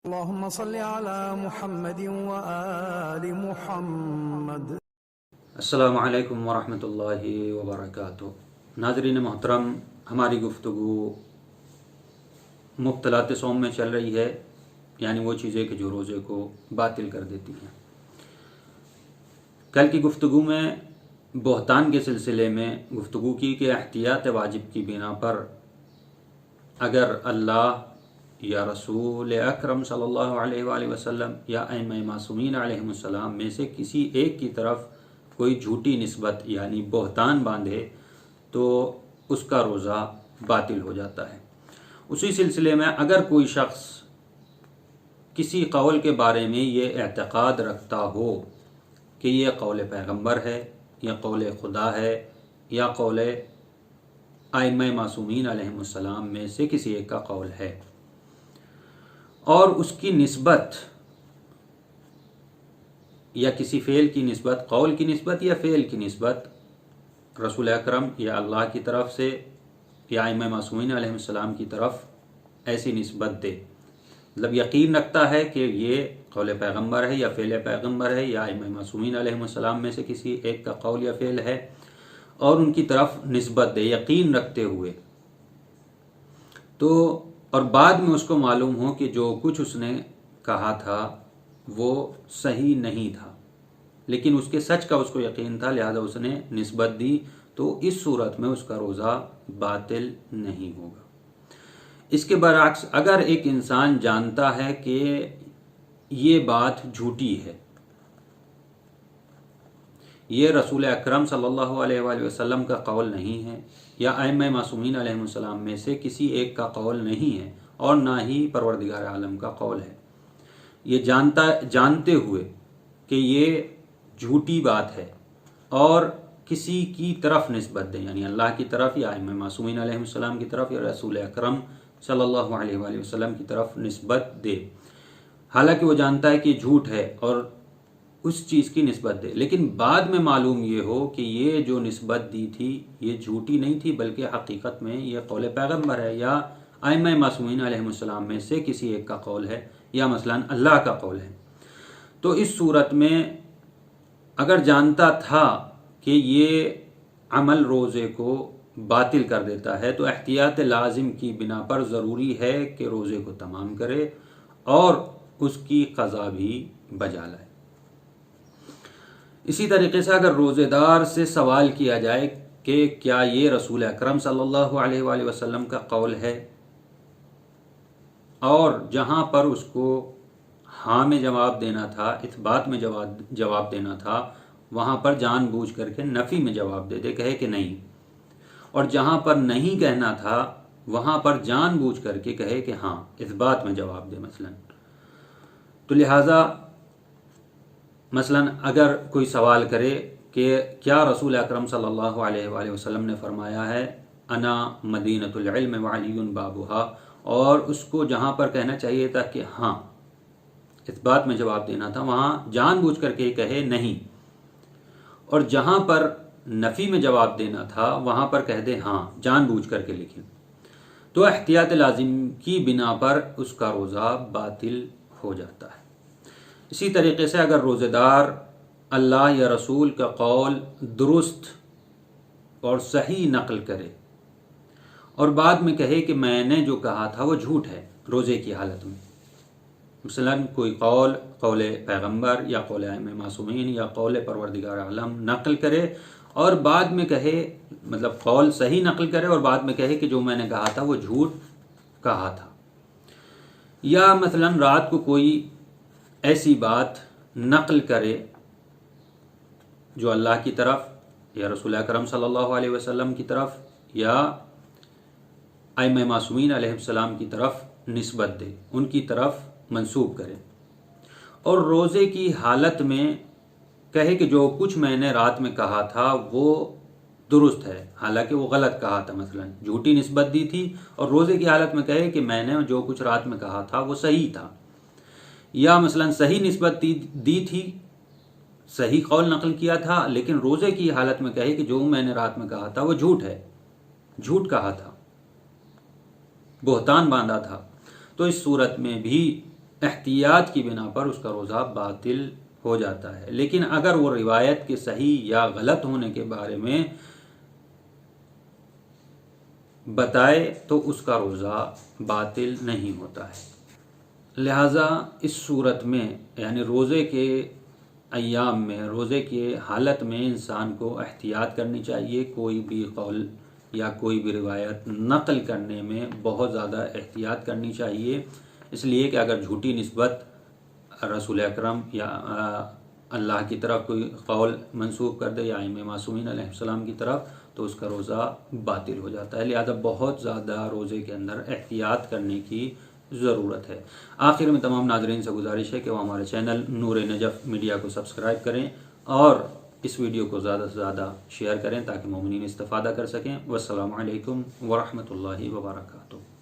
اللهم صل على محمد وآل محمد۔ السلام علیکم ورحمۃ اللہ وبرکاتہ۔ ناظرین محترم، ہماری گفتگو مبطلات صوم میں چل رہی ہے، یعنی وہ چیزیں کہ جو روزے کو باطل کر دیتی ہیں۔ کل کی گفتگو میں بہتان کے سلسلے میں گفتگو کی کہ احتیاط واجب کی بنا پر اگر اللہ یا رسول اکرم صلی اللہ علیہ وآلہ وسلم یا ائمہ معصومین علیہم السلام میں سے کسی ایک کی طرف کوئی جھوٹی نسبت یعنی بہتان باندھے تو اس کا روزہ باطل ہو جاتا ہے۔ اسی سلسلے میں اگر کوئی شخص کسی قول کے بارے میں یہ اعتقاد رکھتا ہو کہ یہ قول پیغمبر ہے یا قول خدا ہے یا قول ائمہ معصومین علیہم السلام میں سے کسی ایک کا قول ہے، اور اس کی نسبت یا کسی فعل کی نسبت، قول کی نسبت یا فعل کی نسبت رسول اکرم یا اللہ کی طرف سے یا ائمہ معصومین علیہ السلام کی طرف ایسی نسبت دے، مطلب یقین رکھتا ہے کہ یہ قول پیغمبر ہے یا فعل پیغمبر ہے یا ائمہ معصومین علیہ السلام میں سے کسی ایک کا قول یا فعل ہے، اور ان کی طرف نسبت دے یقین رکھتے ہوئے، تو اور بعد میں اس کو معلوم ہو کہ جو کچھ اس نے کہا تھا وہ صحیح نہیں تھا، لیکن اس کے سچ کا اس کو یقین تھا، لہذا اس نے نسبت دی، تو اس صورت میں اس کا روزہ باطل نہیں ہوگا۔ اس کے برعکس اگر ایک انسان جانتا ہے کہ یہ بات جھوٹی ہے، یہ رسول اکرم صلی اللہ علیہ وآلہ وسلم کا قول نہیں ہے یا ائمہ معصومین علیہ السلام میں سے کسی ایک کا قول نہیں ہے، اور نہ ہی پروردگار عالم کا قول ہے، یہ جانتے ہوئے کہ یہ جھوٹی بات ہے اور کسی کی طرف نسبت دیں، یعنی اللہ کی طرف یا ائمہ معصومین علیہ السلام کی طرف یا رسول اکرم صلی اللہ علیہ وآلہ وسلم کی طرف نسبت دے، حالانکہ وہ جانتا ہے کہ جھوٹ ہے اور اس چیز کی نسبت دے، لیکن بعد میں معلوم یہ ہو کہ یہ جو نسبت دی تھی یہ جھوٹی نہیں تھی بلکہ حقیقت میں یہ قول پیغمبر ہے یا ائمہ معصومین علیہ السلام میں سے کسی ایک کا قول ہے یا مثلا اللہ کا قول ہے، تو اس صورت میں اگر جانتا تھا کہ یہ عمل روزے کو باطل کر دیتا ہے تو احتیاط لازم کی بنا پر ضروری ہے کہ روزے کو تمام کرے اور اس کی قضا بھی بجا لائے۔ اسی طریقے سے اگر روزے دار سے سوال کیا جائے کہ کیا یہ رسول اکرم صلی اللہ علیہ وآلہ وسلم کا قول ہے، اور جہاں پر اس کو ہاں میں جواب دینا تھا، اثبات میں جواب دینا تھا، وہاں پر جان بوجھ کر کے نفی میں جواب دے کہے کہ نہیں، اور جہاں پر نہیں کہنا تھا وہاں پر جان بوجھ کر کے کہے کہ ہاں، اثبات میں جواب دے مثلا۔ تو لہٰذا مثلا اگر کوئی سوال کرے کہ کیا رسول اکرم صلی اللہ علیہ وآلہ وسلم نے فرمایا ہے انا مدینۃ العلم وعلی بابھا، اور اس کو جہاں پر کہنا چاہیے تھا کہ ہاں، اثبات میں جواب دینا تھا، وہاں جان بوجھ کر کے کہے نہیں، اور جہاں پر نفی میں جواب دینا تھا وہاں پر کہہ دے ہاں، جان بوجھ کر کے لکھیں، تو احتیاط لازم کی بنا پر اس کا روزہ باطل ہو جاتا ہے۔ اسی طریقے سے اگر روزے دار اللہ یا رسول کا قول درست اور صحیح نقل کرے اور بعد میں کہے کہ میں نے جو کہا تھا وہ جھوٹ ہے روزے کی حالت میں، مثلا کوئی قول پیغمبر یا قول ائمہ معصومین یا قول پروردگار عالم نقل کرے اور بعد میں کہے، مطلب قول صحیح نقل کرے اور بعد میں کہے کہ جو میں نے کہا تھا وہ جھوٹ کہا تھا، یا مثلا رات کو کوئی ایسی بات نقل کرے جو اللہ کی طرف یا رسول اکرم صلی اللہ علیہ وسلم کی طرف یا ائمہ معصومین علیہ السلام کی طرف نسبت دے، ان کی طرف منسوب کرے، اور روزے کی حالت میں کہے کہ جو کچھ میں نے رات میں کہا تھا وہ درست ہے، حالانکہ وہ غلط کہا تھا، مثلا جھوٹی نسبت دی تھی، اور روزے کی حالت میں کہے کہ میں نے جو کچھ رات میں کہا تھا وہ صحیح تھا، یا مثلا صحیح نسبت دی تھی، صحیح قول نقل کیا تھا، لیکن روزے کی حالت میں کہے کہ جو میں نے رات میں کہا تھا وہ جھوٹ ہے، جھوٹ کہا تھا، بہتان باندھا تھا، تو اس صورت میں بھی احتیاط کی بنا پر اس کا روزہ باطل ہو جاتا ہے۔ لیکن اگر وہ روایت کے صحیح یا غلط ہونے کے بارے میں بتائے تو اس کا روزہ باطل نہیں ہوتا ہے۔ لہٰذا اس صورت میں یعنی روزے کے ایام میں، روزے کی حالت میں انسان کو احتیاط کرنی چاہیے، کوئی بھی قول یا کوئی بھی روایت نقل کرنے میں بہت زیادہ احتیاط کرنی چاہیے، اس لیے کہ اگر جھوٹی نسبت رسول اکرم یا اللہ کی طرف کوئی قول منسوب کر دے یا ائمہ معصومین علیہ السلام کی طرف تو اس کا روزہ باطل ہو جاتا ہے۔ لہذا بہت زیادہ روزے کے اندر احتیاط کرنے کی ضرورت ہے۔ آخر میں تمام ناظرین سے گزارش ہے کہ وہ ہمارے چینل نور نجف میڈیا کو سبسکرائب کریں اور اس ویڈیو کو زیادہ سے زیادہ شیئر کریں تاکہ مومنین استفادہ کر سکیں۔ والسلام علیکم ورحمۃ اللہ وبرکاتہ۔